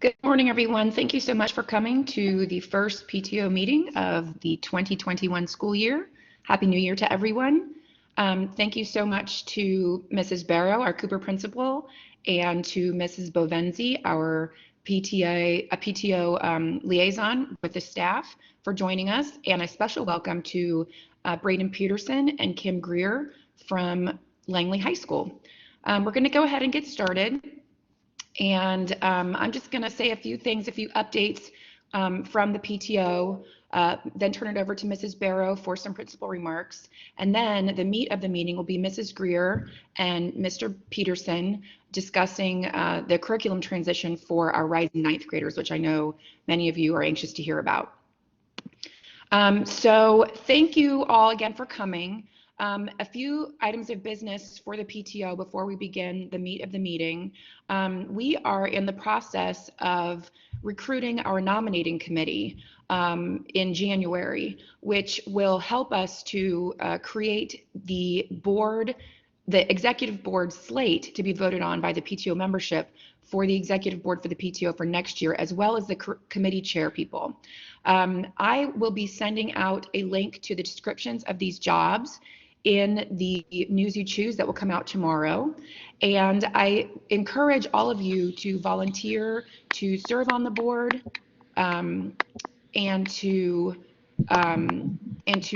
Good morning, everyone. Thank you so much for coming to the first PTO meeting of the 2021 school year. Happy New Year to everyone. Thank you so much to Mrs. Barrow, our Cooper principal, and to Mrs. Bovenzi, our PTO liaison with the staff, for joining us, and a special welcome to Braden Peterson and Kim Greer from Langley High School. We're going to go ahead and get started. And I'm just going to say a few things, a few updates from the PTO, then turn it over to Mrs. Barrow for some principal remarks. And then the meat of the meeting will be Mrs. Greer and Mr. Peterson discussing the curriculum transition for our rising ninth graders, which I know many of you are anxious to hear about. So thank you all again for coming. A few items of business for the PTO before we begin the meat of the meeting. We are in the process of recruiting our nominating committee in January, which will help us to create the executive board slate to be voted on by the PTO membership for the executive board for the PTO for next year, as well as the committee chair people. I will be sending out a link to the descriptions of these jobs in the News You Choose that will come out tomorrow. And I encourage all of you to volunteer to serve on the board and to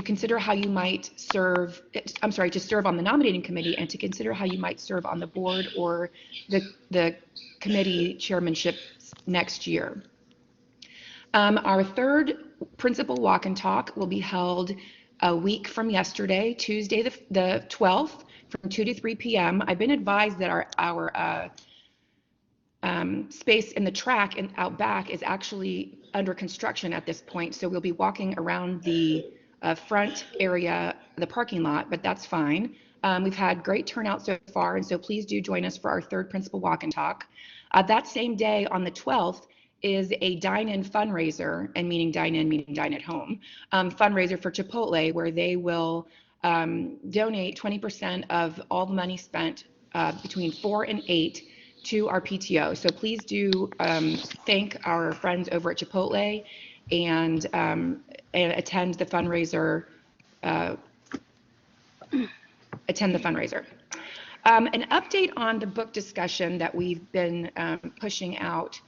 consider how you might serve, to serve on the nominating committee and to consider how you might serve on the board or the committee chairmanship next year. Our third principal walk and talk will be held a week from yesterday, Tuesday the 12th, from 2 to 3 p.m. I've been advised that our space in the track and out back is actually under construction at this point, so we'll be walking around the front area, the parking lot, but that's fine. We've had great turnout so far, and so please do join us for our third principal walk and talk. That same day, on the 12th, is a dine-in fundraiser, and meaning dine-in, meaning dine at home, fundraiser for Chipotle, where they will donate 20% of all the money spent between 4 and 8 to our PTO. So please do thank our friends over at Chipotle and attend the fundraiser. An update on the book discussion that we've been pushing out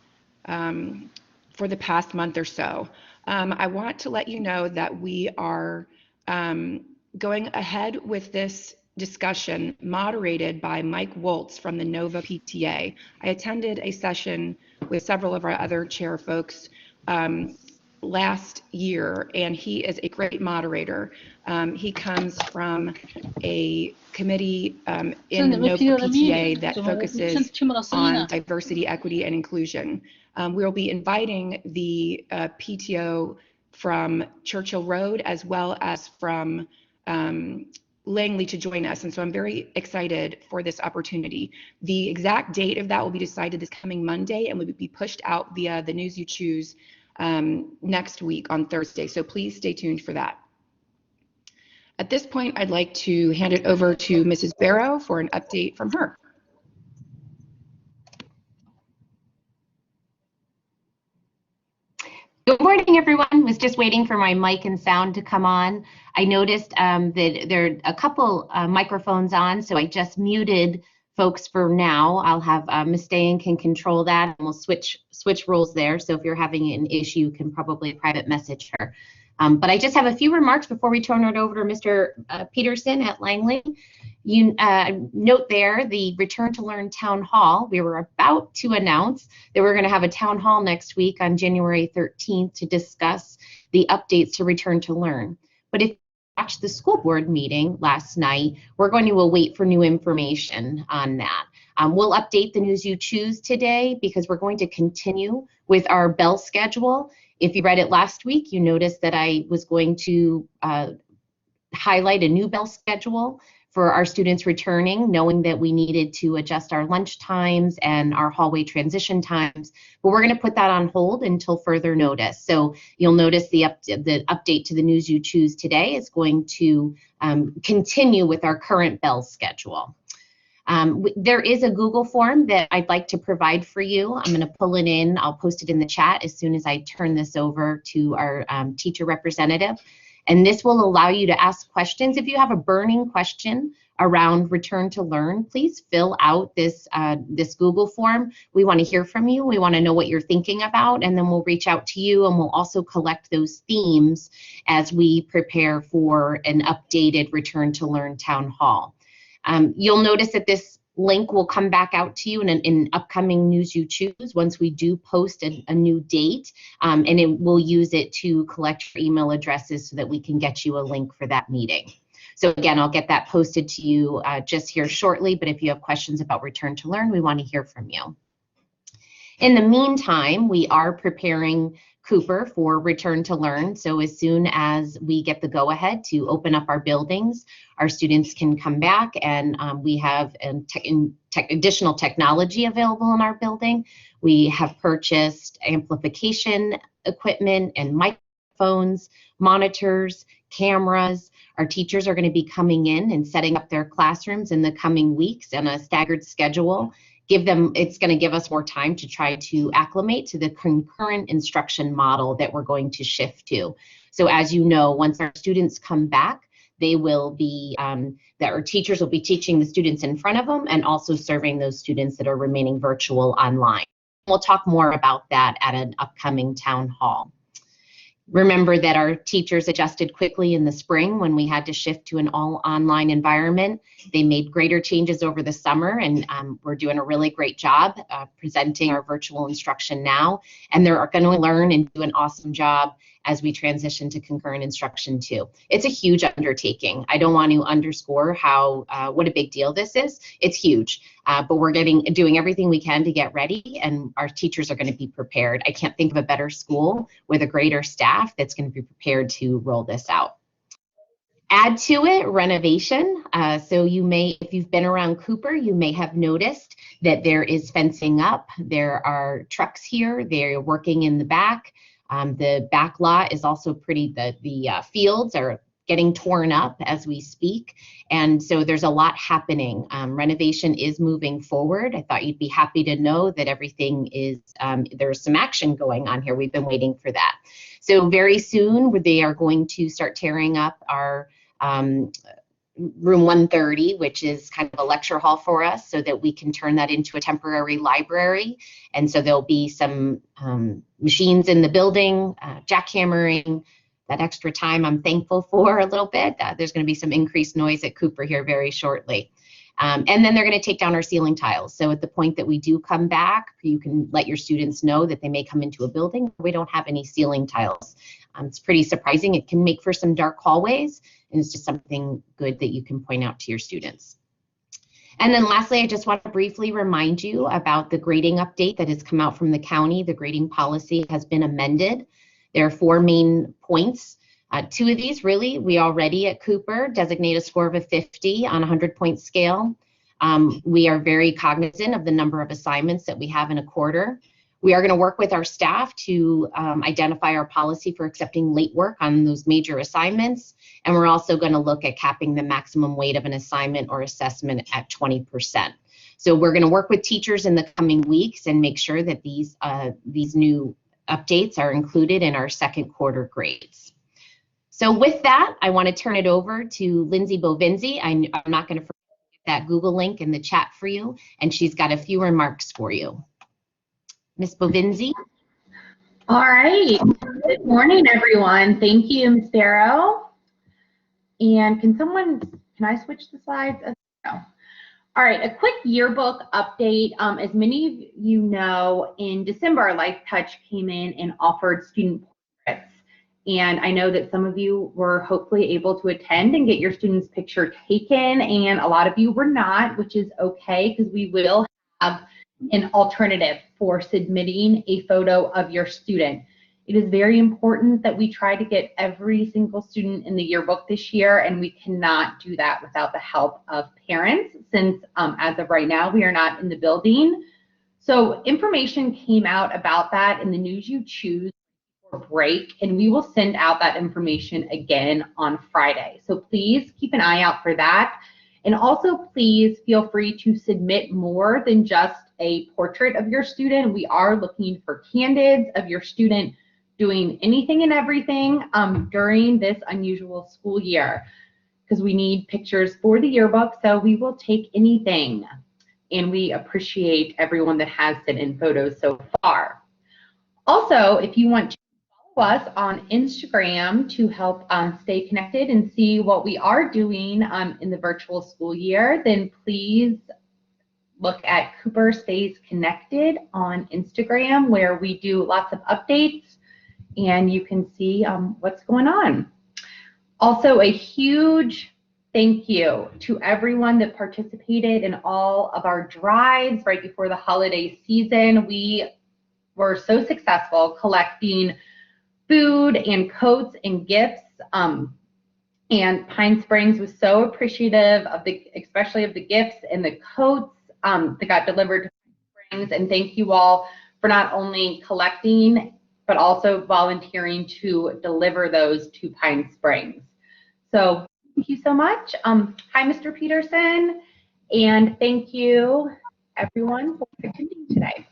for the past month or so. I want to let you know that we are going ahead with this discussion moderated by Mike Woltz from the NOVA PTA. I attended a session with several of our other chair folks last year, and he is a great moderator. He comes from a committee in the NOVA PTA that focuses on diversity, equity, and inclusion. We'll be inviting the PTO from Churchill Road as well as from Langley to join us, and so I'm very excited for this opportunity. The exact date of that will be decided this coming Monday and will be pushed out via the News You Choose next week on Thursday, so please stay tuned for that. At this point, I'd like to hand it over to Mrs. Barrow for an update from her. Good morning, everyone. Was just waiting for my mic and sound to come on. I noticed that there are a couple microphones on, so I just muted folks for now. I'll have Ms. Dayan can control that, and we'll switch roles there. So if you're having an issue, you can probably private message her. But I just have a few remarks before we turn it over to Mr. Peterson at Langley. You note there the Return to Learn Town Hall. We were about to announce that we're going to have a town hall next week on January 13th to discuss the updates to Return to Learn. But if you watched the school board meeting last night, we're going to await for new information on that. We'll update the News You Choose today because we're going to continue with our bell schedule. If you read it last week, you noticed that I was going to highlight a new bell schedule for our students returning, knowing that we needed to adjust our lunch times and our hallway transition times. But we're going to put that on hold until further notice. So you'll notice the update to the News You Choose today is going to continue with our current bell schedule. There is a Google form that I'd like to provide for you. I'm going to pull it in. I'll post it in the chat as soon as I turn this over to our teacher representative. And this will allow you to ask questions. If you have a burning question around return to learn, please fill out this Google form. We want to hear from you. We want to know what you're thinking about, and then we'll reach out to you, and we'll also collect those themes as we prepare for an updated return to learn town hall. You'll notice that this link will come back out to you in upcoming News You Choose once we do post a new date, and we'll use it to collect your email addresses so that we can get you a link for that meeting. So again, I'll get that posted to you just here shortly, but if you have questions about Return to Learn, we want to hear from you. In the meantime, we are preparing Cooper for Return to Learn. So as soon as we get the go-ahead to open up our buildings, our students can come back, and we have additional technology available in our building. We have purchased amplification equipment and microphones, monitors, cameras. Our teachers are going to be coming in and setting up their classrooms in the coming weeks on a staggered schedule. It's going to give us more time to try to acclimate to the concurrent instruction model that we're going to shift to. So as you know, once our students come back, they will be, our teachers will be teaching the students in front of them and also serving those students that are remaining virtual online. We'll talk more about that at an upcoming town hall. Remember that our teachers adjusted quickly in the spring when we had to shift to an all online environment. They made greater changes over the summer, and we're doing a really great job presenting our virtual instruction now. And they're going to learn and do an awesome job as we transition to concurrent instruction too. It's a huge undertaking. I don't want to underscore what a big deal this is. It's huge, but we're doing everything we can to get ready, and our teachers are going to be prepared. I can't think of a better school with a greater staff that's going to be prepared to roll this out. Add to it renovation. So you may, if you've been around Cooper, you may have noticed that there is fencing up. There are trucks here. They're working in the back. The back lot is also pretty, the fields are getting torn up as we speak. And so there's a lot happening. Renovation is moving forward. I thought you'd be happy to know that everything is, there's some action going on here. We've been waiting for that. So very soon they are going to start tearing up our room 130, which is kind of a lecture hall for us, so that we can turn that into a temporary library. And so there'll be some machines in the building, jackhammering. That extra time I'm thankful for a little bit. There's going to be some increased noise at Cooper here very shortly. And then they're going to take down our ceiling tiles. So at the point that we do come back, you can let your students know that they may come into a building where we don't have any ceiling tiles. It's pretty surprising. It can make for some dark hallways, and it's just something good that you can point out to your students. And then lastly, I just want to briefly remind you about the grading update that has come out from the county. The grading policy has been amended. There are 4 main points. 2 of these, really, we already at Cooper designate a score of a 50 on a 100-point scale. We are very cognizant of the number of assignments that we have in a quarter. We are going to work with our staff to identify our policy for accepting late work on those major assignments. And we're also going to look at capping the maximum weight of an assignment or assessment at 20%. So we're going to work with teachers in the coming weeks and make sure that these new updates are included in our second quarter grades. So with that, I want to turn it over to Lindsay Bovinzi. I'm not going to forget that Google link in the chat for you, and she's got a few remarks for you. Ms. Bovinzi. All right. Good morning, everyone. Thank you, Ms. Darrow. And can I switch the slides? No. All right, a quick yearbook update. As many of you know, in December, Life Touch came in and offered student portraits. And I know that some of you were hopefully able to attend and get your student's picture taken, and a lot of you were not, which is okay, because we will have an alternative for submitting a photo of your student. It is very important that we try to get every single student in the yearbook this year, and we cannot do that without the help of parents, since as of right now, we are not in the building. So information came out about that in the News You Choose for break, and we will send out that information again on Friday. So please keep an eye out for that. And also, please feel free to submit more than just a portrait of your student. We are looking for candids of your student doing anything and everything during this unusual school year, because we need pictures for the yearbook, so we will take anything. And we appreciate everyone that has sent in photos so far. Also, if you want to follow us on Instagram to help stay connected and see what we are doing in the virtual school year, then please look at Cooper Stays Connected on Instagram, where we do lots of updates and you can see what's going on. Also, a huge thank you to everyone that participated in all of our drives right before the holiday season. We were so successful collecting food and coats and gifts. And Pine Springs was so appreciative of especially of the gifts and the coats that got delivered to Pine Springs. And thank you all for not only collecting, but also volunteering to deliver those to Pine Springs. So thank you so much. Hi, Mr. Peterson, and thank you everyone for attending today.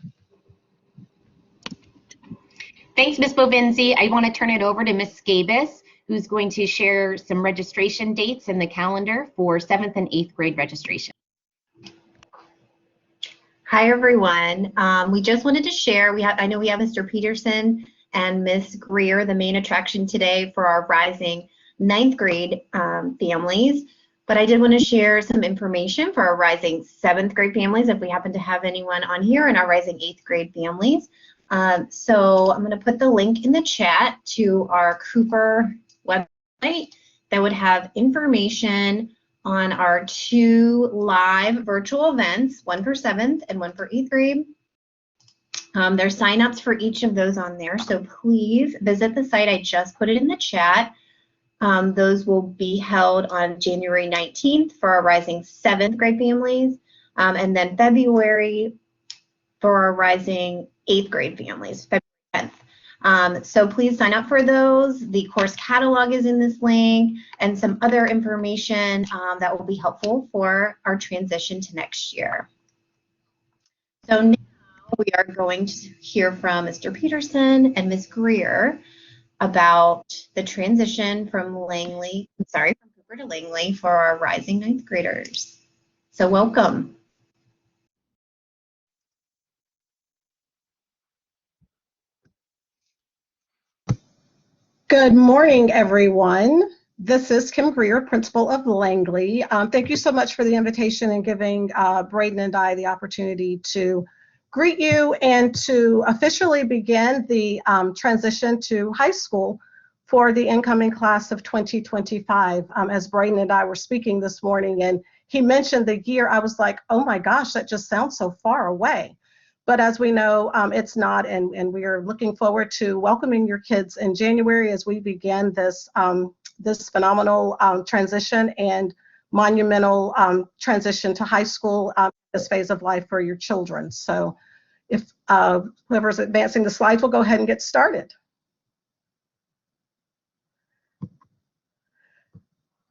Thanks, Ms. Bovinzi. I want to turn it over to Ms. Scabis, who's going to share some registration dates in the calendar for 7th and 8th grade registration. Hi, everyone. We just wanted to share, I know we have Mr. Peterson and Ms. Greer, the main attraction today for our rising 9th grade families, but I did want to share some information for our rising 7th grade families if we happen to have anyone on here, and our rising 8th grade families. So I'm going to put the link in the chat to our Cooper website that would have information on our 2 live virtual events, one for 7th and one for 8th grade. There's signups for each of those on there, so please visit the site. I just put it in the chat. Those will be held on January 19th for our rising 7th grade families, and then February for our rising 8th grade families, February 10th. So please sign up for those. The course catalog is in this link, and some other information that will be helpful for our transition to next year. So now we are going to hear from Mr. Peterson and Ms. Greer about the transition from Cooper to Langley for our rising 9th graders. So welcome. Good morning, everyone. This is Kim Greer, principal of Langley. Thank you so much for the invitation and giving Braden and I the opportunity to greet you and to officially begin the transition to high school for the incoming class of 2025. As Braden and I were speaking this morning and he mentioned the year, I was like, oh my gosh, that just sounds so far away. But as we know, it's not, and we are looking forward to welcoming your kids in January as we begin this, this phenomenal transition and monumental transition to high school, this phase of life for your children. So if whoever's advancing the slides will go ahead and get started.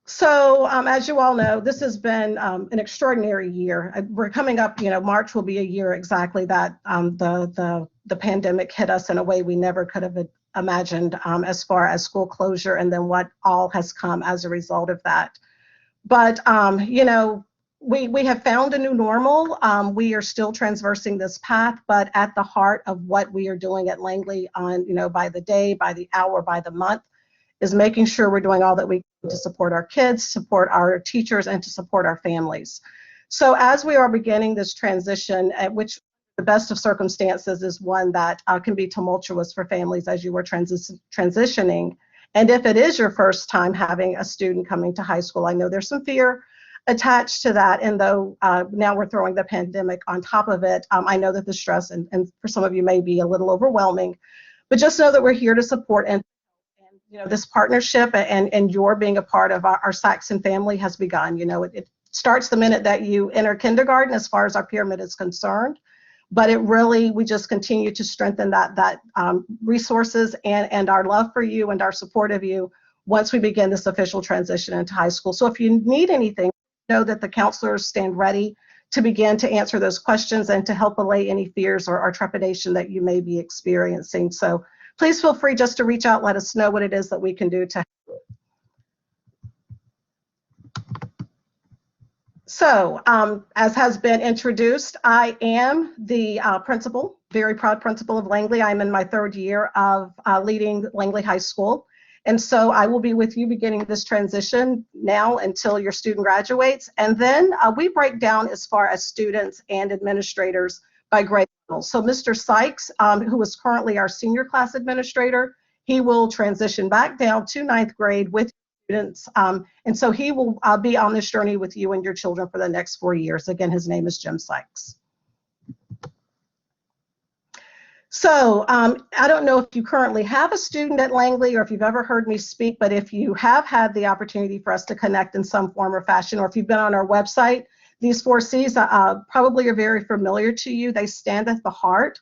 So as you all know, this has been an extraordinary year. We're coming up, March will be a year exactly that the pandemic hit us in a way we never could have imagined as far as school closure and then what all has come as a result of that. But, we have found a new normal. We are still transversing this path, but at the heart of what we are doing at Langley on, by the day, by the hour, by the month, is making sure we're doing all that we can to support our kids, support our teachers, and to support our families. So as we are beginning this transition, at which the best of circumstances is one that can be tumultuous for families as you are transitioning. And if it is your first time having a student coming to high school, I know there's some fear attached to that. And though now we're throwing the pandemic on top of it, I know that the stress and for some of you may be a little overwhelming, but just know that we're here to support and this partnership and your being a part of our Saxon family has begun. It starts the minute that you enter kindergarten as far as our pyramid is concerned, but we just continue to strengthen that resources and our love for you and our support of you once we begin this official transition into high school. So if you need anything, know that the counselors stand ready to begin to answer those questions and to help allay any fears or trepidation that you may be experiencing. So please feel free just to reach out, let us know what it is that we can do to help. So as has been introduced, I am the principal, very proud principal of Langley. I'm in my 3rd year of leading Langley High School. And so I will be with you beginning this transition now until your student graduates. And then we break down as far as students and administrators by grade level. So Mr. Sykes, who is currently our senior class administrator, he will transition back down to 9th grade with students. And so he will be on this journey with you and your children for the next 4 years. Again, his name is Jim Sykes. So I don't know if you currently have a student at Langley or if you've ever heard me speak, but if you have had the opportunity for us to connect in some form or fashion, or if you've been on our website, these 4 C's probably are very familiar to you. They stand at the heart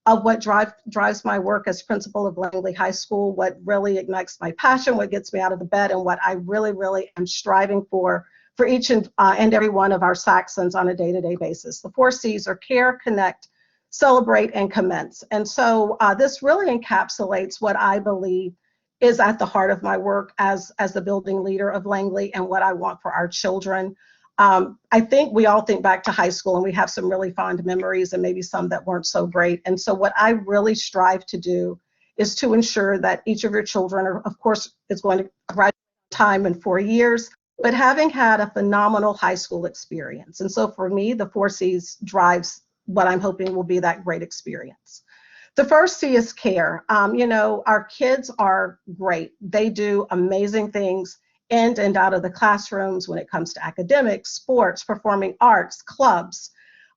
of what drives my work as principal of Langley High School, what really ignites my passion, what gets me out of the bed, and what I really, really am striving for each and every one of our Saxons on a day-to-day basis. The 4 C's are care, connect, celebrate, and commence. And so this really encapsulates what I believe is at the heart of my work as the building leader of Langley and what I want for our children. I think we all think back to high school and we have some really fond memories and maybe some that weren't so great. And so what I really strive to do is to ensure that each of your children are, of course, is going to graduate on time in 4 years, but having had a phenomenal high school experience. And so for me, the 4 C's drives what I'm hoping will be that great experience. The first C is care. You know, our kids are great. They do amazing things in and out of the classrooms when it comes to academics, sports, performing arts, clubs.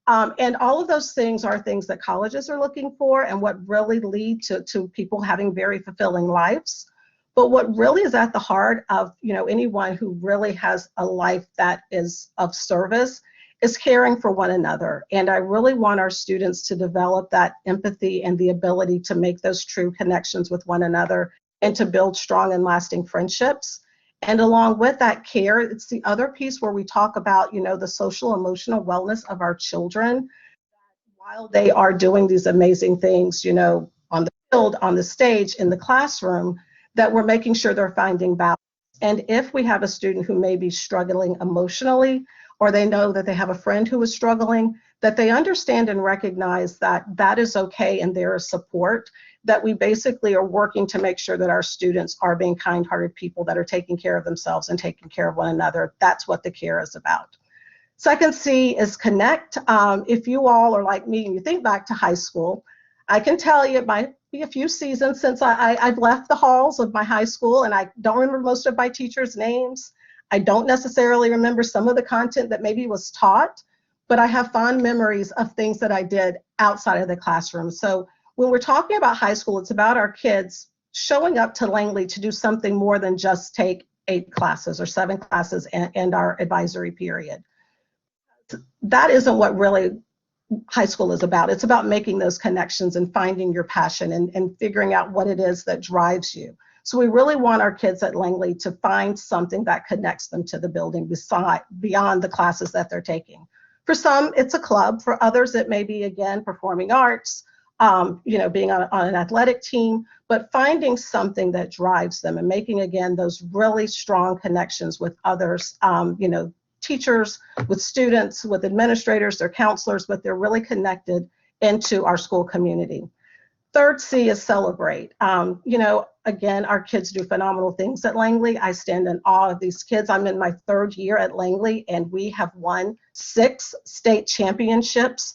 And all of those things are things that colleges are looking for and what really lead to people having very fulfilling lives. But what really is at the heart of, you know, anyone who really has a life that is of service is caring for one another. And I really want our students to develop that empathy and the ability to make those true connections with one another and to build strong and lasting friendships. And along with that care, it's the other piece where we talk about, you know, the social emotional wellness of our children while they are doing these amazing things, you know, on the field, on the stage, in the classroom, that we're making sure they're finding balance. And if we have a student who may be struggling emotionally, or they know that they have a friend who is struggling, that they understand and recognize that that is okay and there is support, that we basically are working to make sure that our students are being kind-hearted people that are taking care of themselves and taking care of one another. That's what the care is about. Second C is connect. If you all are like me and you think back to high school, I can tell you it might be a few seasons since I've left the halls of my high school, and I don't remember most of my teachers' names. I don't necessarily remember some of the content that maybe was taught, but I have fond memories of things that I did outside of the classroom. So when we're talking about high school, it's about our kids showing up to Langley to do something more than just take 8 classes or 7 classes and our advisory period. That isn't what really high school is about. It's about making those connections and finding your passion and figuring out what it is that drives you. So we really want our kids at Langley to find something that connects them to the building beyond the classes that they're taking. For some, it's a club. For others, it may be, again, performing arts, you know, being on an athletic team, but finding something that drives them and making, again, those really strong connections with others, you know, teachers, with students, with administrators, their counselors, but they're really connected into our school community. Third C is celebrate. You know, again, our kids do phenomenal things at Langley. I stand in awe of these kids. I'm in my 3rd year at Langley, and we have won 6 state championships.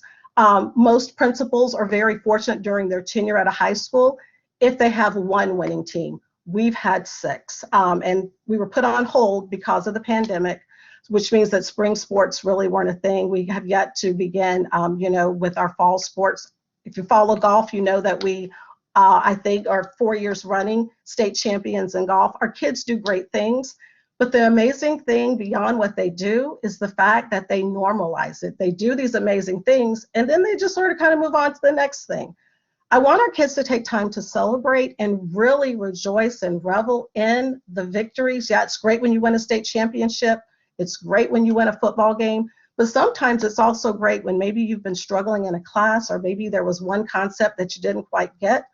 Most principals are very fortunate during their tenure at a high school if they have 1 winning team. We've had 6, and we were put on hold because of the pandemic, which means that spring sports really weren't a thing. We have yet to begin, you know, with our fall sports. If you follow golf, you know that we, I think, are 4 years running state champions in golf. Our kids do great things, but the amazing thing beyond what they do is the fact that they normalize it. They do these amazing things, and then they just sort of kind of move on to the next thing. I want our kids to take time to celebrate and really rejoice and revel in the victories. Yeah, it's great when you win a state championship. It's great when you win a football game, but sometimes it's also great when maybe you've been struggling in a class, or maybe there was one concept that you didn't quite get.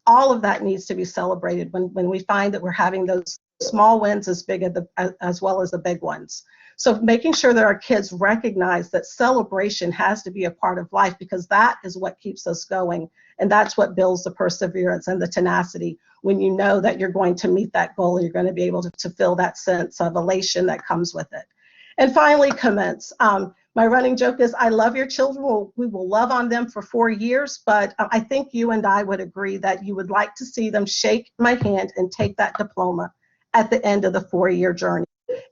All of that needs to be celebrated when we find that we're having those small wins as big as well as the big ones. So making sure that our kids recognize that celebration has to be a part of life, because that is what keeps us going. And that's what builds the perseverance and the tenacity, when you know that you're going to meet that goal, and you're going to be able to feel that sense of elation that comes with it. And finally, commence. My running joke is, I love your children. We will love on them for 4 years, but I think you and I would agree that you would like to see them shake my hand and take that diploma at the end of the 4-year journey.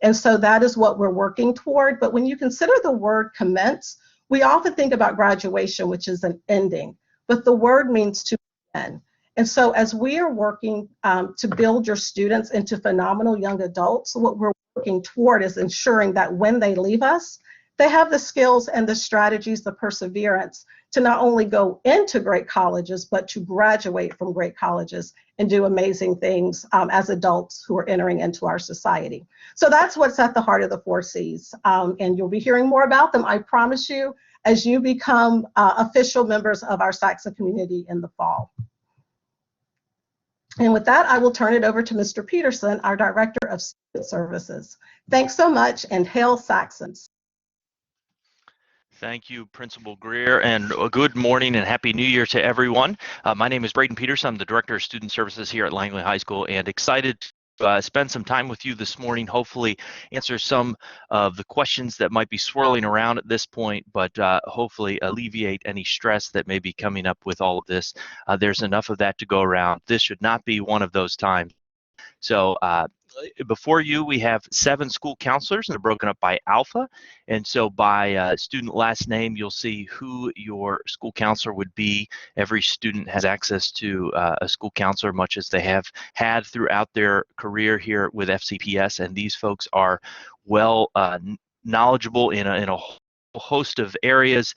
And so that is what we're working toward. But when you consider the word commence, we often think about graduation, which is an ending, but the word means to begin. And so as we are working to build your students into phenomenal young adults, what we're working toward is ensuring that when they leave us, they have the skills and the strategies, the perseverance to not only go into great colleges, but to graduate from great colleges and do amazing things as adults who are entering into our society. So that's what's at the heart of the 4 C's. And you'll be hearing more about them, I promise you, as you become official members of our Saxon community in the fall. And with that, I will turn it over to Mr. Peterson, our Director of Student Services. Thanks so much, and hail Saxons. Thank you, Principal Greer, and a good morning and Happy New Year to everyone. My name is Braden Peterson. I'm the Director of Student Services here at Langley High School, and excited to spend some time with you this morning, hopefully answer some of the questions that might be swirling around at this point, but hopefully alleviate any stress that may be coming up with all of this. There's enough of that to go around. This should not be one of those times. So before you, we have 7 school counselors, and they're broken up by alpha. And so by student last name, you'll see who your school counselor would be. Every student has access to a school counselor, much as they have had throughout their career here with FCPS. And these folks are well knowledgeable in a host of areas,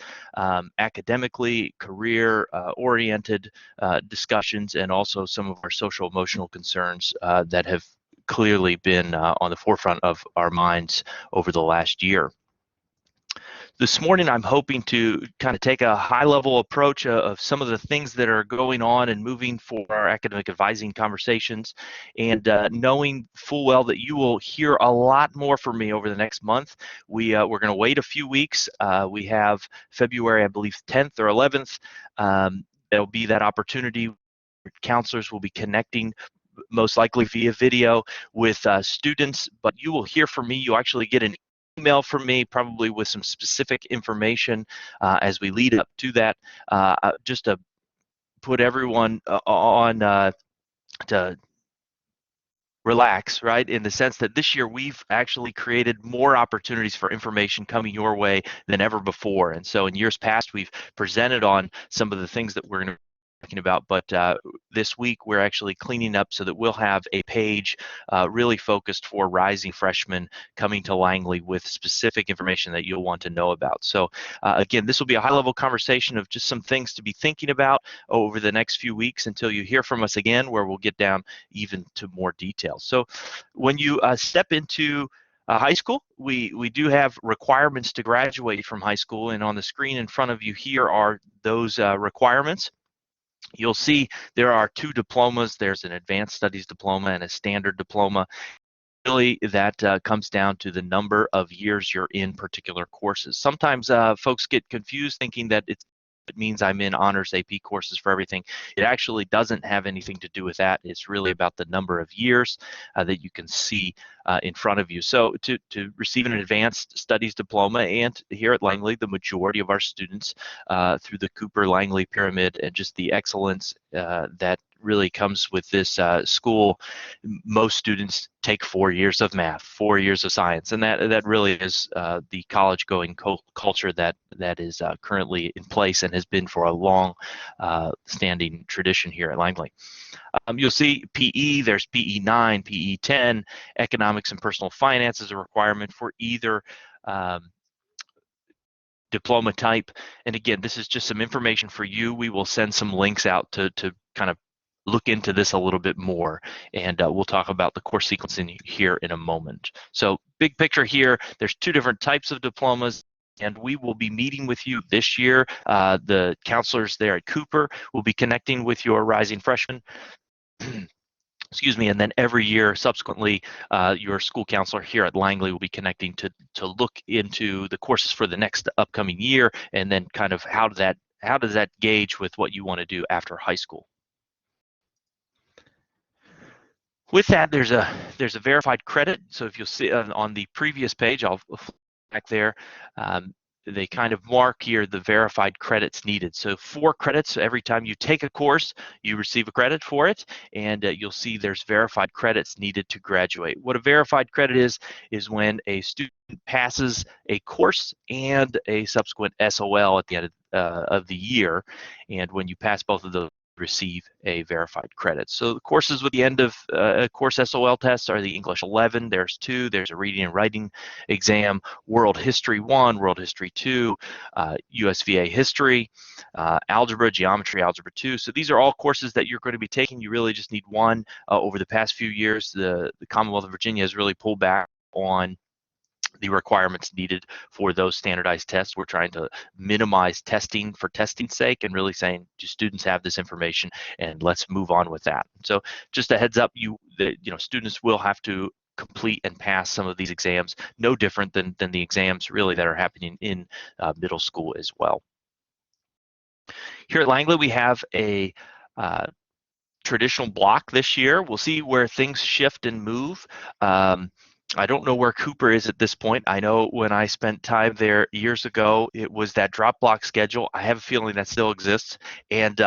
academically, career oriented discussions, and also some of our social emotional concerns that have clearly been on the forefront of our minds over the last year. This morning, I'm hoping to kind of take a high-level approach of some of the things that are going on and moving for our academic advising conversations, and knowing full well that you will hear a lot more from me over the next month. We're going to wait a few weeks. We have February, I believe, 10th or 11th. There'll be that opportunity. Counselors will be connecting most likely via video with students, but you will hear from me. You actually get an email from me, probably with some specific information as we lead up to that, just to put everyone on to relax, right? In the sense that this year we've actually created more opportunities for information coming your way than ever before. And so in years past, we've presented on some of the things that we're going to talking about, but this week we're actually cleaning up so that we'll have a page really focused for rising freshmen coming to Langley with specific information that you'll want to know about. So again, this will be a high-level conversation of just some things to be thinking about over the next few weeks until you hear from us again, where we'll get down even to more details. So when you step into high school, we do have requirements to graduate from high school, and on the screen in front of you here are those requirements. You'll see there are 2 diplomas. There's an advanced studies diploma and a standard diploma. Really, that comes down to the number of years you're in particular courses. Sometimes folks get confused thinking that it means I'm in honors AP courses for everything. It actually doesn't have anything to do with that. It's really about the number of years that you can see in front of you. So to receive an advanced studies diploma, and here at Langley, the majority of our students through the Cooper-Langley pyramid and just the excellence that really comes with this school, most students take 4 years of math, 4 years of science, and that really is the college-going culture that is currently in place and has been for a long standing tradition here at Langley. You'll see PE, there's PE 9, PE 10, economics and personal finance is a requirement for either diploma type. And again, this is just some information for you. We will send some links out to kind of look into this a little bit more, and we'll talk about the course sequencing here in a moment. So big picture here, there's two different types of diplomas, and we will be meeting with you this year. The counselors there at Cooper will be connecting with your rising freshmen. Excuse me, and then every year subsequently, your school counselor here at Langley will be connecting to look into the courses for the next upcoming year, and then kind of how does that gauge with what you want to do after high school. With that, there's a verified credit. So if you'll see on the previous page, I'll flip back there. They kind of mark here the verified credits needed. So 4 credits every time you take a course, you receive a credit for it, and you'll see there's verified credits needed to graduate. What a verified credit is when a student passes a course and a subsequent SOL at the end of the year, and when you pass both of those, receive a verified credit. So the courses with the end of course SOL tests are the English 11, there's 2, there's a reading and writing exam, World History 1, World History 2, USVA History, Algebra, Geometry, Algebra 2. So these are all courses that you're going to be taking. You really just need one. Over the past few years, the Commonwealth of Virginia has really pulled back on the requirements needed for those standardized tests. We're trying to minimize testing for testing's sake and really saying, do students have this information, and let's move on with that. So just a heads up, students will have to complete and pass some of these exams, no different than the exams really that are happening in middle school as well. Here at Langley, we have a traditional block this year. We'll see where things shift and move. I don't know where Cooper is at this point. I know when I spent time there years ago, it was that drop block schedule. I have a feeling that still exists, and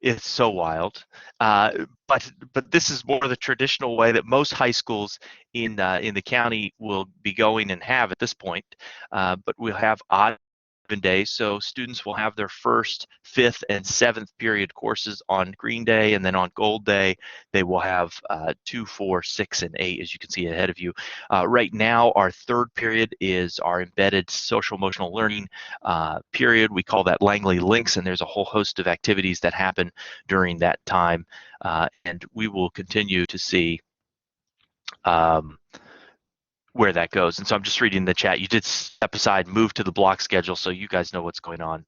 it's so wild. But this is more the traditional way that most high schools in the county will be going and have at this point. But we'll have odd days, so students will have their first, 5th, and 7th period courses on Green Day, and then on Gold Day they will have 2, 4, 6, and 8, as you can see ahead of you. Right now, our 3rd period is our embedded social emotional learning period. We call that Langley Links, and there's a whole host of activities that happen during that time, and we will continue to see where that goes. And so I'm just reading the chat. You did step aside, move to the block schedule, so you guys know what's going on,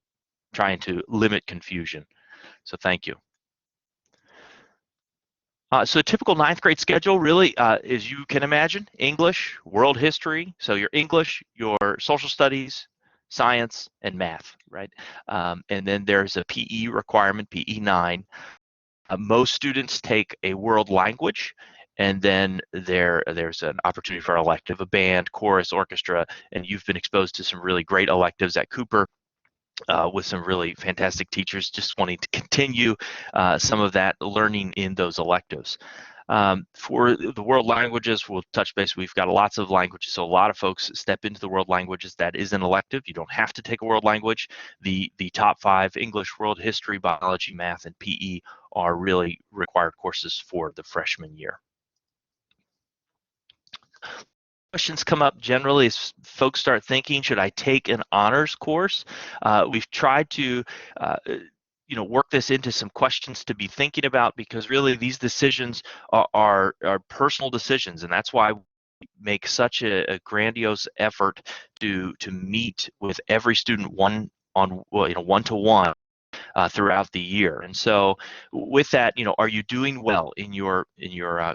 trying to limit confusion. So thank you. So a typical 9th grade schedule really, as you can imagine, English, world history, so your English, your social studies, science, and math, right? And then there's a PE requirement, PE 9. Most students take a world language, and then there's an opportunity for an elective, a band, chorus, orchestra, and you've been exposed to some really great electives at Cooper with some really fantastic teachers just wanting to continue some of that learning in those electives. For the world languages, we'll touch base. We've got lots of languages, so a lot of folks step into the world languages. That is an elective. You don't have to take a world language. The top 5, English, world history, biology, math, and PE, are really required courses for the freshman year. Questions come up generally as folks start thinking, should I take an honors course? We've tried to work this into some questions to be thinking about, because really these decisions are personal decisions, and that's why we make such a grandiose effort to meet with every student one-to-one throughout the year. And so with that, are you doing well in your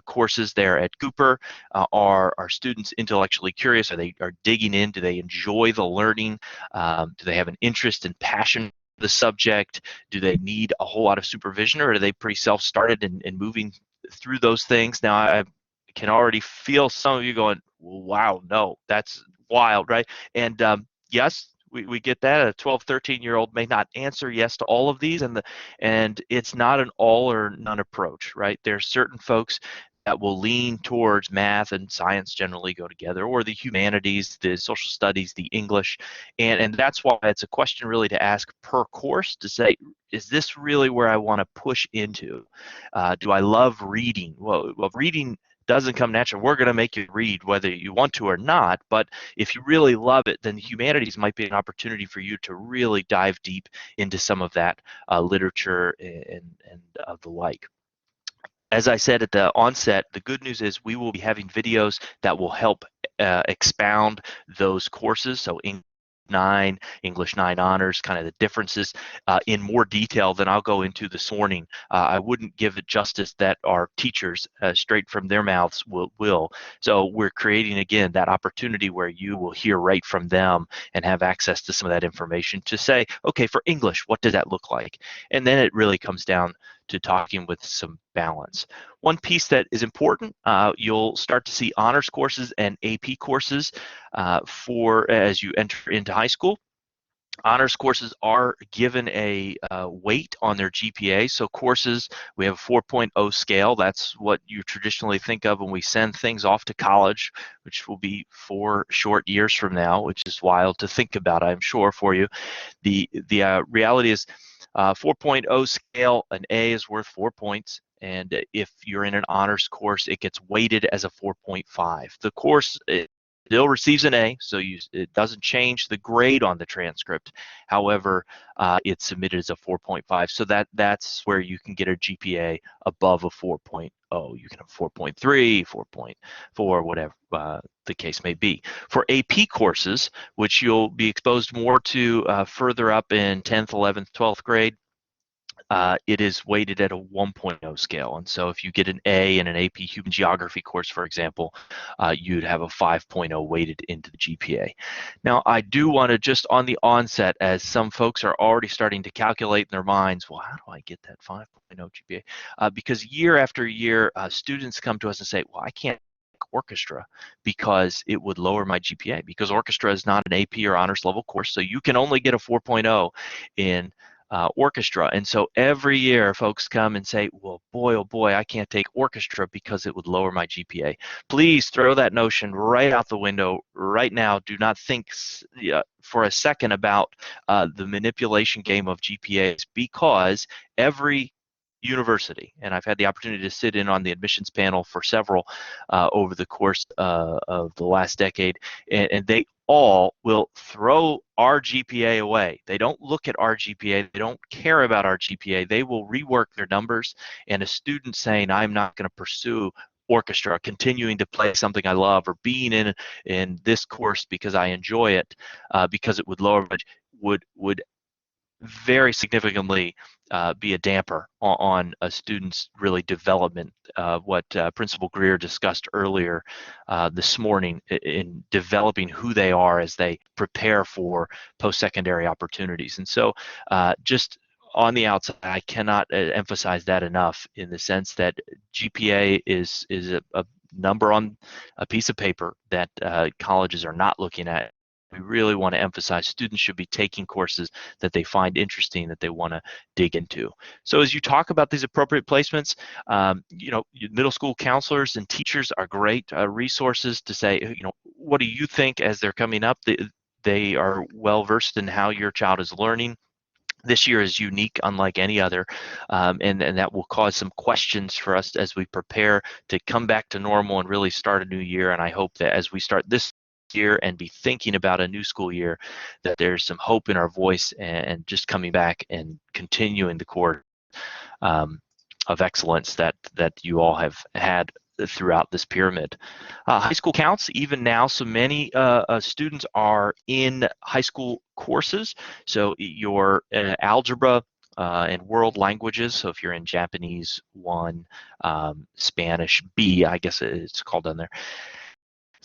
courses there at Cooper? Are students intellectually curious? Are they digging in? Do they enjoy the learning? Do they have an interest and passion for the subject? Do they need a whole lot of supervision, or are they pretty self-started and moving through those things? Now, I can already feel some of you going, wow, no, that's wild, right? And yes, we get that. A 12, 13-year-old may not answer yes to all of these, and it's not an all or none approach, right? There's certain folks that will lean towards math and science, generally go together, or the humanities, the social studies, the English, and that's why it's a question really to ask per course, to say, is this really where I want to push into? Do I love reading? Well, reading doesn't come natural, we're going to make you read whether you want to or not. But if you really love it, then humanities might be an opportunity for you to really dive deep into some of that literature and the like. As I said at the onset, the good news is we will be having videos that will help expound those courses. So English 9 honors, kind of the differences in more detail than I'll go into this morning. I wouldn't give it justice that our teachers straight from their mouths will. So we're creating, again, that opportunity where you will hear right from them and have access to some of that information to say, okay, for English, what does that look like? And then it really comes down to talking with some balance. One piece that is important, you'll start to see honors courses and AP courses for as you enter into high school. Honors courses are given a weight on their GPA. So courses, we have a 4.0 scale. That's what you traditionally think of when we send things off to college, which will be 4 short years from now, which is wild to think about, I'm sure, for you. The reality is 4.0 scale, an A is worth 4 points. And if you're in an honors course, it gets weighted as a 4.5. The course still receives an A, so it doesn't change the grade on the transcript. However, it's submitted as a 4.5, so that's where you can get a GPA above a 4.0. You can have 4.3, 4.4, whatever the case may be. For AP courses, which you'll be exposed more to further up in 10th, 11th, 12th grade, it is weighted at a 1.0 scale. And so if you get an A in an AP Human Geography course, for example, you'd have a 5.0 weighted into the GPA. Now, I do want to just on the onset, as some folks are already starting to calculate in their minds, well, how do I get that 5.0 GPA? Because year after year, students come to us and say, well, I can't orchestra because it would lower my GPA, because orchestra is not an AP or honors level course, so you can only get a 4.0 in orchestra. And so every year folks come and say, well, boy, oh boy, I can't take orchestra because it would lower my GPA. Please throw that notion right out the window right now. Do not think for a second about the manipulation game of GPAs, because every university, and I've had the opportunity to sit in on the admissions panel for several over the course of the last decade, and they all will throw our GPA away. They don't look at our GPA. They don't care about our GPA. They will rework their numbers, and a student saying, I'm not going to pursue orchestra, continuing to play something I love, or being in this course because I enjoy it, because it would lower, but would very significantly be a damper on a student's really development. What Principal Greer discussed earlier this morning in developing who they are as they prepare for post-secondary opportunities. And so just on the outside, I cannot emphasize that enough, in the sense that GPA is a number on a piece of paper that colleges are not looking at. We really want to emphasize students should be taking courses that they find interesting, that they want to dig into. So as you talk about these appropriate placements, middle school counselors and teachers are great resources to say, what do you think as they're coming up? They are well versed in how your child is learning. This year is unique, unlike any other, and that will cause some questions for us as we prepare to come back to normal and really start a new year. And I hope that as we start this year and be thinking about a new school year, that there's some hope in our voice and just coming back and continuing the course of excellence that you all have had throughout this pyramid. High school counts even now, so many students are in high school courses. So your algebra and world languages, so if you're in Japanese 1, Spanish B, I guess it's called down there.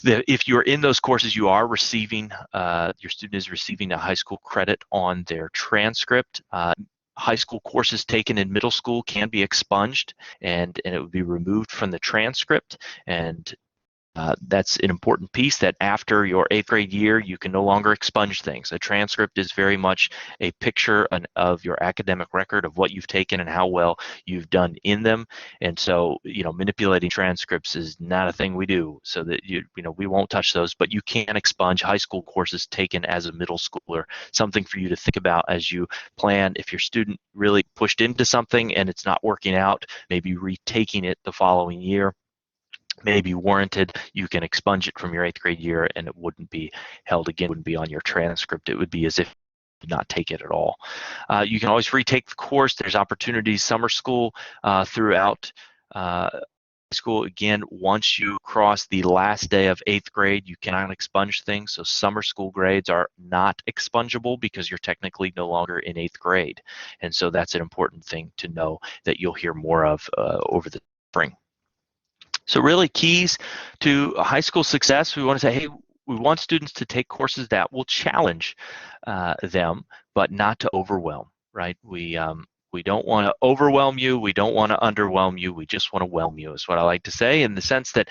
If you're in those courses, you are receiving, your student is receiving a high school credit on their transcript. High school courses taken in middle school can be expunged, and it would be removed from the transcript. And that's an important piece, that after your 8th grade year, you can no longer expunge things. A transcript is very much a picture of your academic record of what you've taken and how well you've done in them. And so, manipulating transcripts is not a thing we do, so that we won't touch those, but you can expunge high school courses taken as a middle schooler. Something for you to think about as you plan. If your student really pushed into something and it's not working out, maybe retaking it the following year. may be warranted, you can expunge it from your 8th grade year and it wouldn't be held again, wouldn't be on your transcript. It would be as if you did not take it at all. You can always retake the course. There's opportunities, summer school throughout school. Again, once you cross the last day of 8th grade, you cannot expunge things. So summer school grades are not expungible because you're technically no longer in 8th grade. And so that's an important thing to know that you'll hear more of over the spring. So really keys to high school success, we want to say, hey, we want students to take courses that will challenge them, but not to overwhelm, right? We don't want to overwhelm you. We don't want to underwhelm you. We just want to whelm you is what I like to say, in the sense that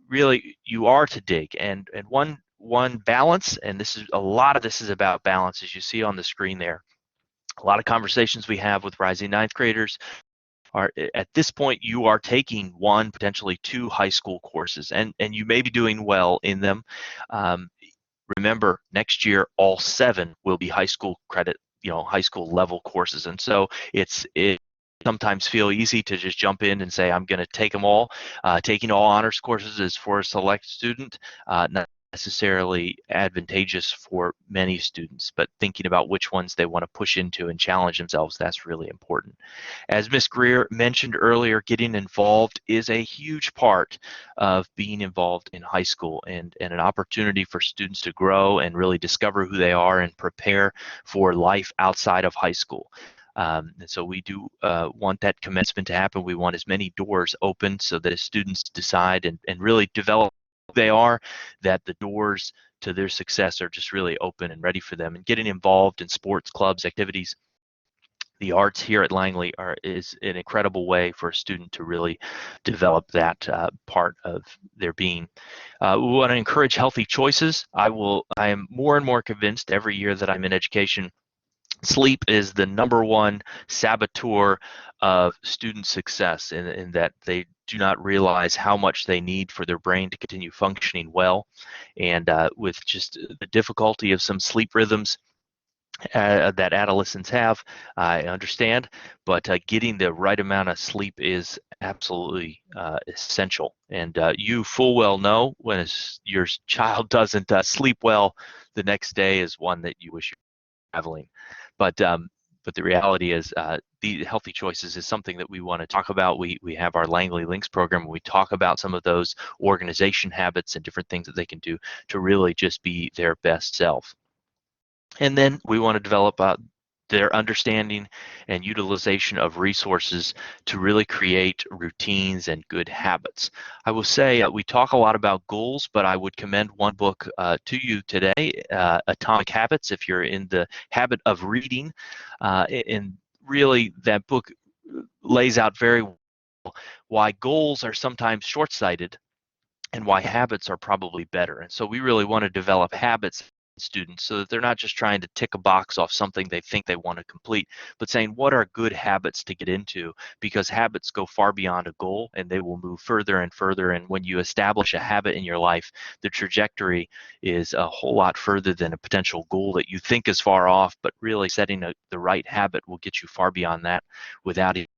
really you are to dig. And one balance, and this is a lot of this is about balance, as you see on the screen there. A lot of conversations we have with rising 9th graders are, at this point, you are taking 1, potentially 2 high school courses, and you may be doing well in them. Remember, next year all 7 will be high school credit, high school level courses, and so it sometimes feel easy to just jump in and say, I'm going to take them all. Taking all honors courses is for a select student, not necessarily advantageous for many students, but thinking about which ones they want to push into and challenge themselves, that's really important. As Ms. Greer mentioned earlier, getting involved is a huge part of being involved in high school, and an opportunity for students to grow and really discover who they are and prepare for life outside of high school. And so we do want that commencement to happen. We want as many doors open so that as students decide and really develop who they are, that the doors to their success are just really open and ready for them. And getting involved in sports, clubs, activities, the arts here at Langley is an incredible way for a student to really develop that part of their being. We want to encourage healthy choices. I am more and more convinced every year that I'm in education, sleep is the #1 saboteur of student success, in that they do not realize how much they need for their brain to continue functioning well. And with just the difficulty of some sleep rhythms that adolescents have, I understand, but getting the right amount of sleep is absolutely essential. And you full well know when your child doesn't sleep well, the next day is one that you wish you were traveling. But the reality is, the healthy choices is something that we want to talk about. We have our Langley Links program where we talk about some of those organization habits and different things that they can do to really just be their best self. And then we want to develop their understanding and utilization of resources to really create routines and good habits. I will say we talk a lot about goals, but I would commend one book to you today, Atomic Habits, if you're in the habit of reading. And really, that book lays out very well why goals are sometimes short-sighted and why habits are probably better. And so we really want to develop habits in students so that they're not just trying to tick a box off something they think they want to complete, but saying what are good habits to get into, because habits go far beyond a goal and they will move further and further. And when you establish a habit in your life, the trajectory is a whole lot further than a potential goal that you think is far off, but really setting the right habit will get you far beyond that without even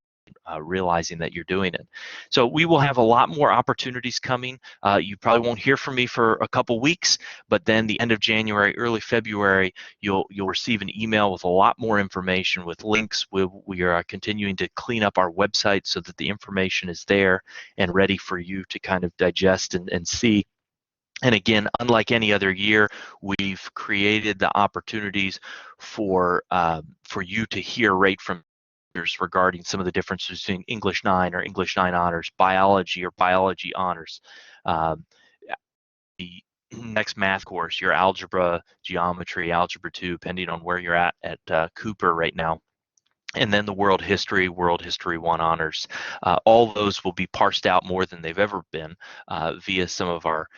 realizing that you're doing it. So we will have a lot more opportunities coming. You probably won't hear from me for a couple weeks, but then the end of January, early February, you'll receive an email with a lot more information, with links. We are continuing to clean up our website so that the information is there and ready for you to kind of digest and see. And again, unlike any other year, we've created the opportunities for you to hear right from regarding some of the differences between English 9 or English 9 honors, biology or biology honors, the next math course, your algebra, geometry, algebra 2, depending on where you're at Cooper right now. And then the World History 1 honors. All those will be parsed out more than they've ever been via some of our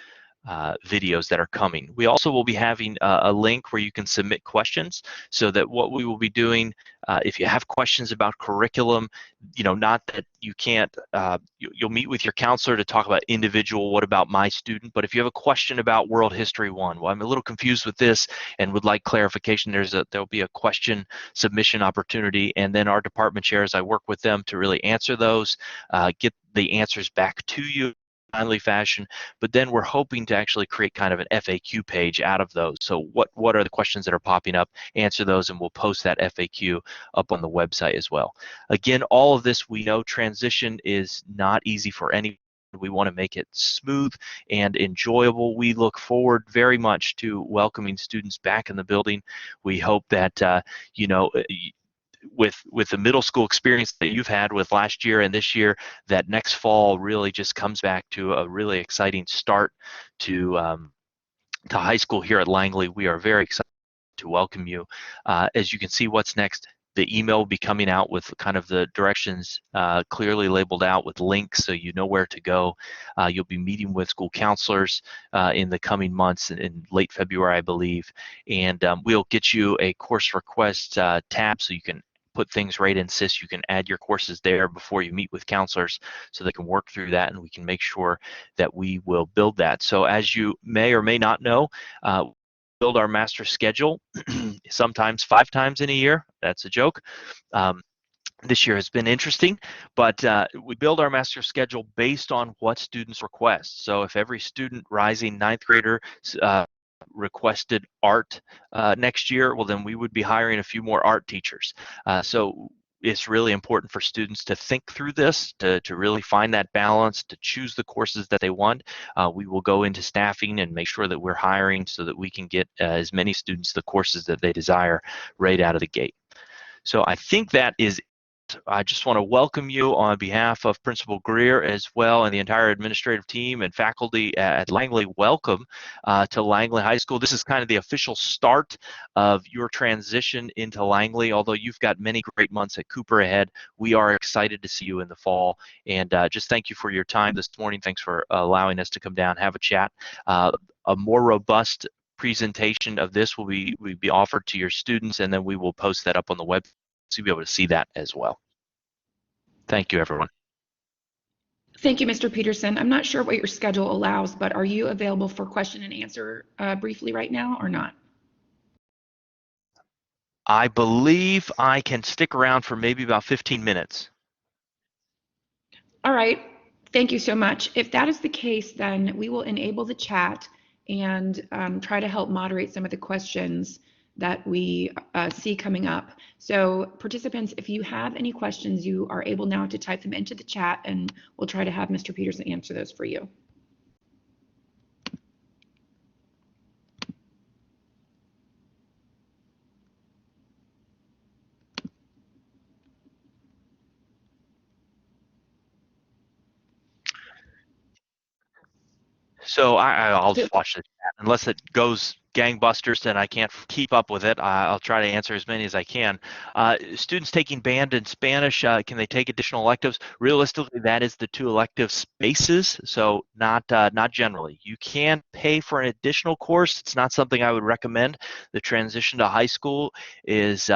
videos that are coming. We also will be having a link where you can submit questions, so that what we will be doing, if you have questions about curriculum, not that you can't, you'll meet with your counselor to talk about individual, what about my student, but if you have a question about World History 1, well, I'm a little confused with this and would like clarification, there'll be a question submission opportunity, and then our department chairs, I work with them to really answer those, get the answers back to you timely fashion, but then we're hoping to actually create kind of an FAQ page out of those. So what are the questions that are popping up? Answer those, and we'll post that FAQ up on the website as well. Again, all of this, we know transition is not easy for anyone. We want to make it smooth and enjoyable. We look forward very much to welcoming students back in the building. We hope that you know, with the middle school experience that you've had with last year and this year, that next fall really just comes back to a really exciting start to high school here at Langley. We are very excited to welcome you. As you can see, what's next, the email will be coming out with kind of the directions clearly labeled out with links, so you know where to go. You'll be meeting with school counselors in the coming months, in late February, I believe, and we'll get you a course request tab, so you can put things right in SIS. You can add your courses there before you meet with counselors, so they can work through that, and we can make sure that we will build that. So as you may or may not know, build our master schedule sometimes 5 times in a year. That's a joke. This year has been interesting, but we build our master schedule based on what students request. So if every student rising 9th grader requested art next year, well, then we would be hiring a few more art teachers. So it's really important for students to think through this, to really find that balance, to choose the courses that they want. We will go into staffing and make sure that we're hiring so that we can get as many students the courses that they desire right out of the gate. So I think that is it. I just want to welcome you on behalf of Principal Greer as well, and the entire administrative team and faculty at Langley. Welcome to Langley High School. This is kind of the official start of your transition into Langley. Although you've got many great months at Cooper ahead, we are excited to see you in the fall. And just thank you for your time this morning. Thanks for allowing us to come down, have a chat. A more robust presentation of this will be offered to your students, and then we will post that up on the web, so you'll be able to see that as well. Thank you, everyone. Thank you, Mr. Peterson. I'm not sure what your schedule allows, but are you available for question and answer briefly right now or not? I believe I can stick around for maybe about 15 minutes. All right. Thank you so much. If that is the case, then we will enable the chat and try to help moderate some of the questions that we see coming up. So participants, if you have any questions, you are able now to type them into the chat, and we'll try to have Mr. Peterson answer those for you. So I'll just watch the chat. Unless it goes gangbusters and I can't keep up with it, I'll try to answer as many as I can. Students taking band and Spanish, can they take additional electives? Realistically, that is the 2 elective spaces, so not generally. You can pay for an additional course. It's not something I would recommend. The transition to high school is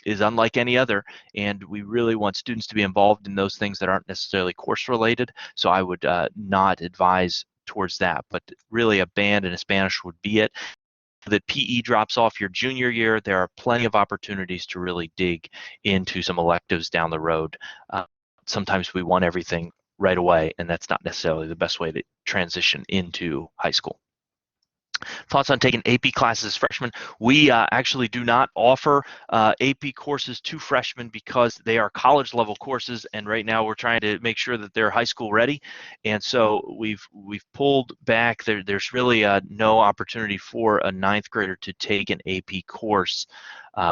unlike any other, and we really want students to be involved in those things that aren't necessarily course related, so I would not advise towards that, but really a band and a Spanish would be it. That PE drops off your junior year, there are plenty of opportunities to really dig into some electives down the road. Sometimes we want everything right away, and that's not necessarily the best way to transition into high school. Thoughts on taking AP classes as freshmen? We actually do not offer AP courses to freshmen because they are college level courses, and right now we're trying to make sure that they're high school ready, and so we've pulled back. There's really no opportunity for a 9th grader to take an AP course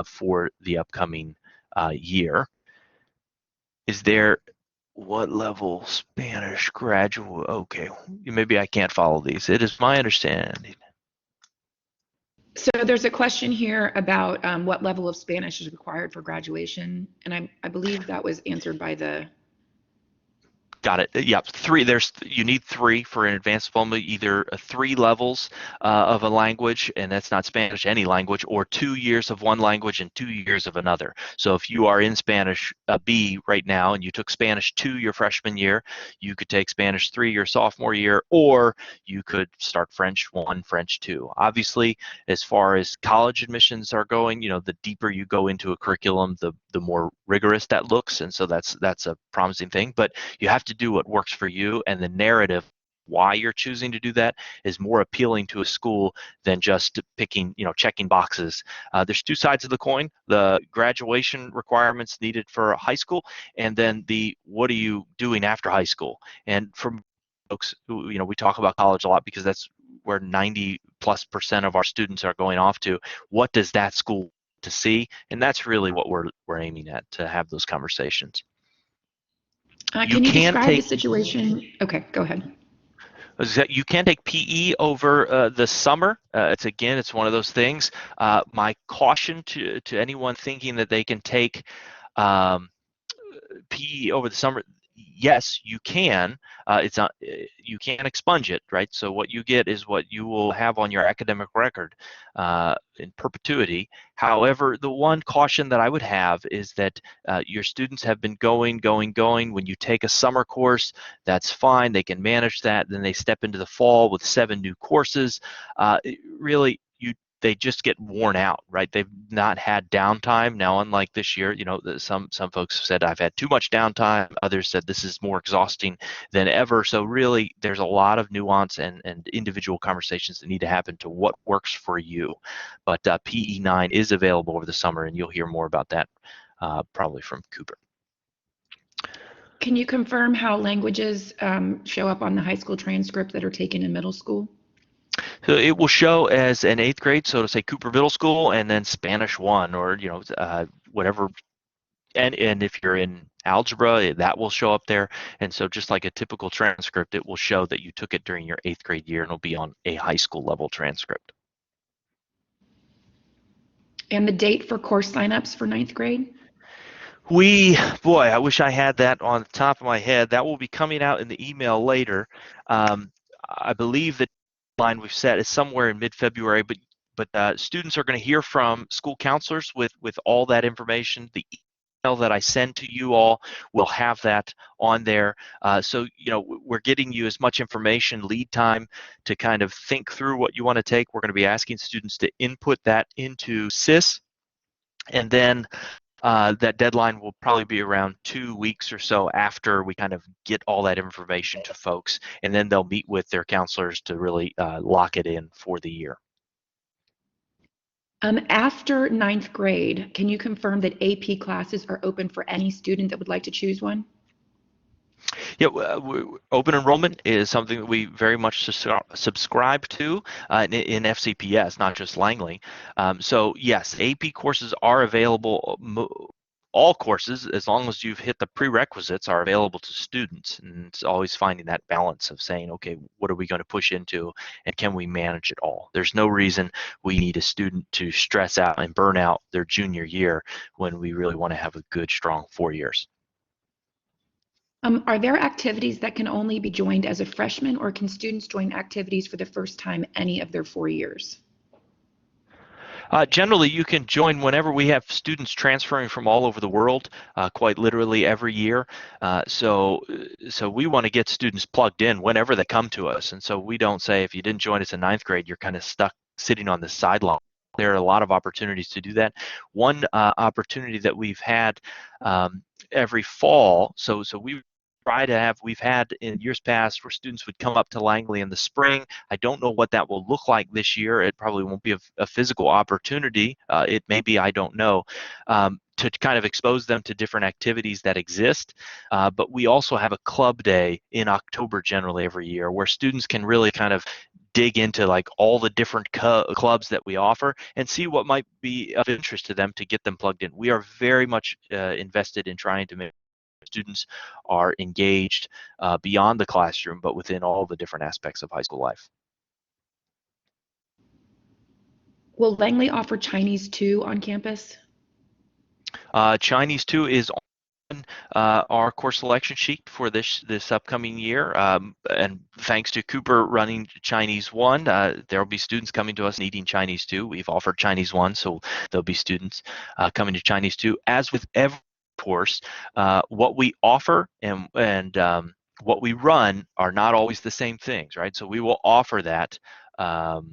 for the upcoming year. Is there what level Spanish graduate? Okay, maybe I can't follow these. It is my understanding. So there's a question here about what level of Spanish is required for graduation, and I believe that was answered by the. Got it. Yep, 3. You need 3 for an advanced diploma, either 3 levels of a language, and that's not Spanish, any language, or 2 years of one language and 2 years of another. So if you are in Spanish B right now and you took Spanish 2 your freshman year, you could take Spanish 3 your sophomore year, or you could start French 1, French 2. Obviously, as far as college admissions are going, the deeper you go into a curriculum, the more rigorous that looks, and so that's a promising thing. But you have to do what works for you, and the narrative why you're choosing to do that is more appealing to a school than just picking, checking boxes. There's two sides of the coin: the graduation requirements needed for high school, and then the what are you doing after high school. And for folks, we talk about college a lot because that's where 90+% of our students are going off to. What does that school to see? And that's really what we're aiming at, to have those conversations. Can you describe the situation? Okay, go ahead. You can take PE over the summer. It's one of those things. My caution to anyone thinking that they can take PE over the summer: yes, you can. It's not. You can't expunge it, right? So what you get is what you will have on your academic record in perpetuity. However, the one caution that I would have is that your students have been going. When you take a summer course, that's fine. They can manage that. Then they step into the fall with 7 new courses. They just get worn out, right? They've not had downtime. Now, unlike this year, some folks said I've had too much downtime. Others said this is more exhausting than ever. So really, there's a lot of nuance and individual conversations that need to happen to what works for you. But PE9 is available over the summer, and you'll hear more about that probably from Cooper. Can you confirm how languages show up on the high school transcript that are taken in middle school? So it will show as an 8th grade, so to say Cooper Middle School, and then Spanish 1, or whatever. And if you're in algebra, that will show up there. And so just like a typical transcript, it will show that you took it during your 8th grade year, and it'll be on a high school level transcript. And the date for course signups for 9th grade? I wish I had that on the top of my head. That will be coming out in the email later. I believe the line we've set is somewhere in mid-February, but students are going to hear from school counselors with all that information. The email that I send to you all will have that on there. So we're getting you as much information, lead time to kind of think through what you want to take. We're going to be asking students to input that into SIS, and then that deadline will probably be around 2 weeks or so after we kind of get all that information to folks, and then they'll meet with their counselors to really lock it in for the year. After 9th grade, can you confirm that AP classes are open for any student that would like to choose one? Yeah, open enrollment is something that we very much subscribe to in FCPS, not just Langley. So yes, AP courses are available. All courses, as long as you've hit the prerequisites, are available to students. And it's always finding that balance of saying, okay, what are we going to push into, and can we manage it all? There's no reason we need a student to stress out and burn out their junior year when we really want to have a good, strong 4 years. Are there activities that can only be joined as a freshman, or can students join activities for the first time any of their 4 years? Generally, you can join whenever. We have students transferring from all over the world, quite literally every year. So we want to get students plugged in whenever they come to us. And so we don't say, if you didn't join us in 9th grade, you're kind of stuck sitting on the sideline. There are a lot of opportunities to do that. One opportunity that we've had every fall, so we've had in years past where students would come up to Langley in the spring. I don't know what that will look like this year. It probably won't be a physical opportunity. It may be, I don't know, to kind of expose them to different activities that exist. But we also have a club day in October generally every year where students can really kind of dig into like all the different clubs that we offer and see what might be of interest to them to get them plugged in. We are very much invested in trying to make students are engaged beyond the classroom, but within all the different aspects of high school life. Will Langley offer Chinese 2 on campus? Chinese 2 is on our course selection sheet for this upcoming year, and thanks to Cooper running Chinese 1, there will be students coming to us needing Chinese 2. We've offered Chinese 1, so there'll be students coming to Chinese 2. As with every course, what we offer and what we run are not always the same things, right? So we will offer that. So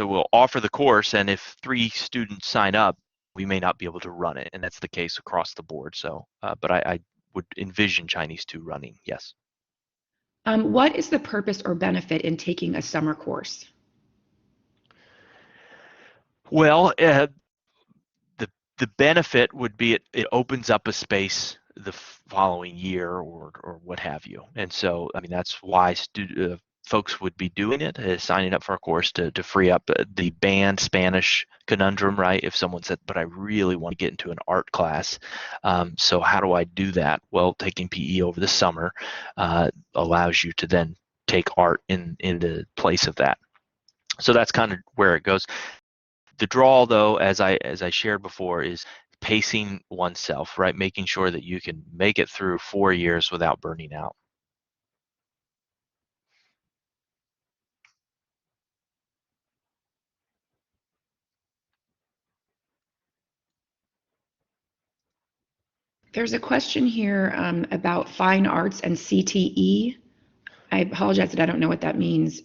we'll offer the course, and if 3 students sign up, we may not be able to run it, and that's the case across the board. So, but I would envision Chinese 2 running, yes. What is the purpose or benefit in taking a summer course? Well, the benefit would be it opens up a space the following year or what have you. And so, I mean, that's why folks would be doing it, signing up for a course to free up the banned Spanish conundrum, right? If someone said, but I really want to get into an art class, so how do I do that? Well, taking PE over the summer allows you to then take art in the place of that. So that's kind of where it goes. The draw, though, as I shared before, is pacing oneself, right? Making sure that you can make it through 4 years without burning out. There's a question here about fine arts and CTE. I apologize that I don't know what that means.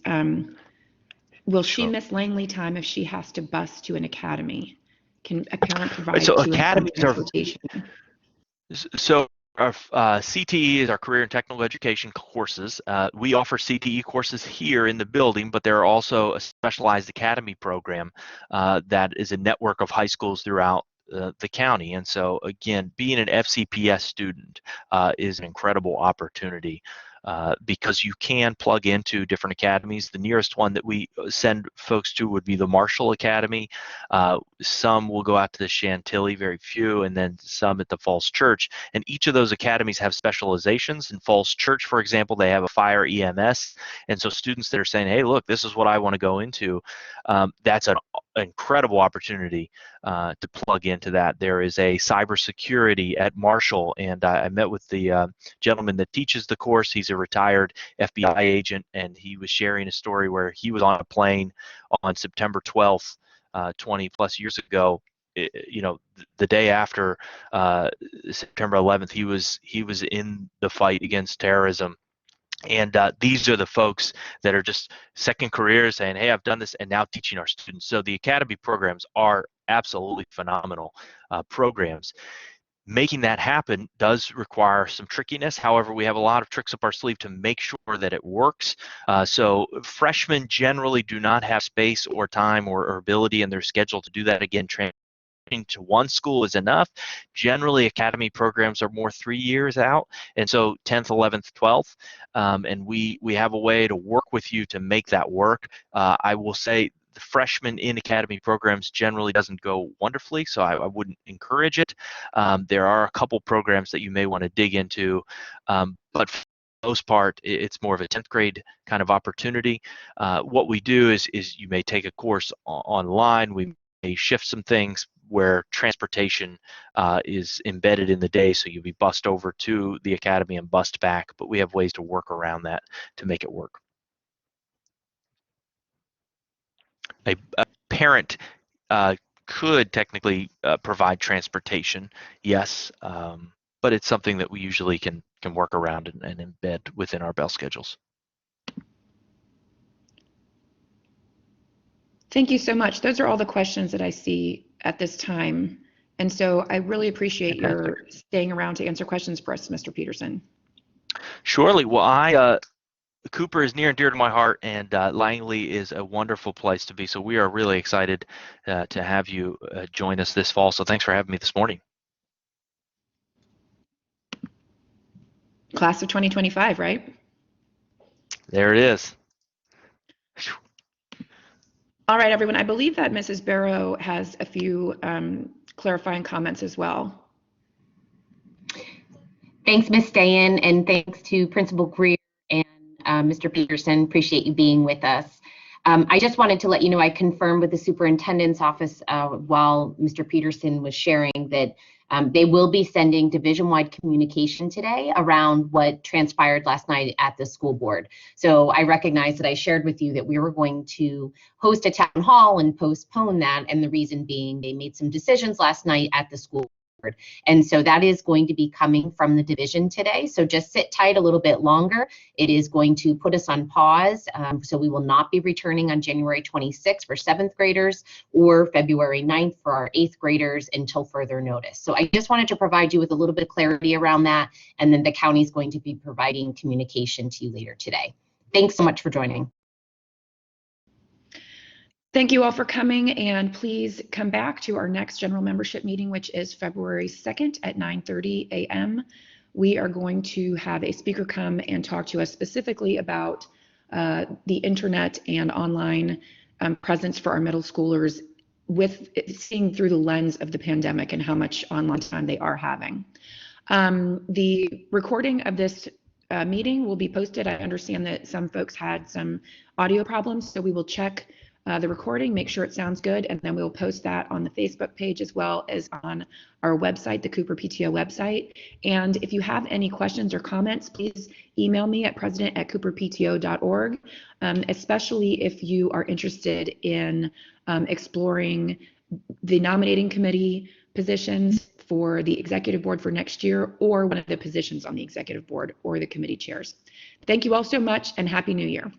Will she Sure. miss Langley time if she has to bus to an academy? Can a parent provide So to and from academies are transportation? so our CTE is our career and technical education courses. We offer CTE courses here in the building, but there are also a specialized academy program that is a network of high schools throughout the county. And so again, being an FCPS student is an incredible opportunity because you can plug into different academies. The nearest one that we send folks to would be the Marshall Academy. Some will go out to the Chantilly, very few, and then some at the Falls Church. And each of those academies have specializations. In Falls Church, for example, they have a fire EMS. And so students that are saying, hey, look, this is what I want to go into, that's an incredible opportunity to plug into that. There is a cybersecurity at Marshall, and I met with the gentleman that teaches the course. He's a retired FBI agent, and he was sharing a story where he was on a plane on September 12th, 20 plus years ago. You know, the day after September 11th, he was in the fight against terrorism. And these are the folks that are just second careers saying, hey, I've done this, and now teaching our students. So the academy programs are absolutely phenomenal programs. Making that happen does require some trickiness. However, we have a lot of tricks up our sleeve to make sure that it works. So freshmen generally do not have space or time or ability in their schedule to do that. Again, to one school is enough. Generally, academy programs are more 3 years out, and so 10th, 11th, 12th, and we have a way to work with you to make that work. I will say the freshman in academy programs generally doesn't go wonderfully, so I wouldn't encourage it. There are a couple programs that you may want to dig into, but for the most part, it's more of a 10th grade kind of opportunity. What we do is you may take a course online. We may shift some things where transportation is embedded in the day, so you'll be bussed over to the academy and bussed back, but we have ways to work around that to make it work. A parent could technically provide transportation, yes, but it's something that we usually can work around and embed within our bell schedules. Thank you so much. Those are all the questions that I see at this time. And so I really appreciate your staying around to answer questions for us, Mr. Peterson. Surely. Well, Cooper is near and dear to my heart, and Langley is a wonderful place to be. So we are really excited to have you join us this fall. So thanks for having me this morning. Class of 2025, right? There it is. All right, everyone. I believe that Mrs. Barrow has a few clarifying comments as well. Thanks, Ms. Dayan, and thanks to Principal Greer and Mr. Peterson. Appreciate you being with us. I just wanted to let you know I confirmed with the superintendent's office while Mr. Peterson was sharing that they will be sending division-wide communication today around what transpired last night at the school board. So I recognize that I shared with you that we were going to host a town hall and postpone that, and the reason being they made some decisions last night at the school And so that is going to be coming from the division today. So just sit tight a little bit longer. It is going to put us on pause. So we will not be returning on January 26th for 7th graders or February 9th for our 8th graders until further notice. So I just wanted to provide you with a little bit of clarity around that. And then the county is going to be providing communication to you later today. Thanks so much for joining. Thank you all for coming, and please come back to our next general membership meeting, which is February 2nd at 9:30 a.m. We are going to have a speaker come and talk to us specifically about the internet and online presence for our middle schoolers, with seeing through the lens of the pandemic and how much online time they are having. The recording of this meeting will be posted. I understand that some folks had some audio problems, so we will check the recording, make sure it sounds good, and then we will post that on the Facebook page as well as on our website, the Cooper PTO website. And if you have any questions or comments, please email me at president@cooperpto.org, especially if you are interested in exploring the nominating committee positions for the executive board for next year, or one of the positions on the executive board or the committee chairs. Thank you all so much, and Happy New Year.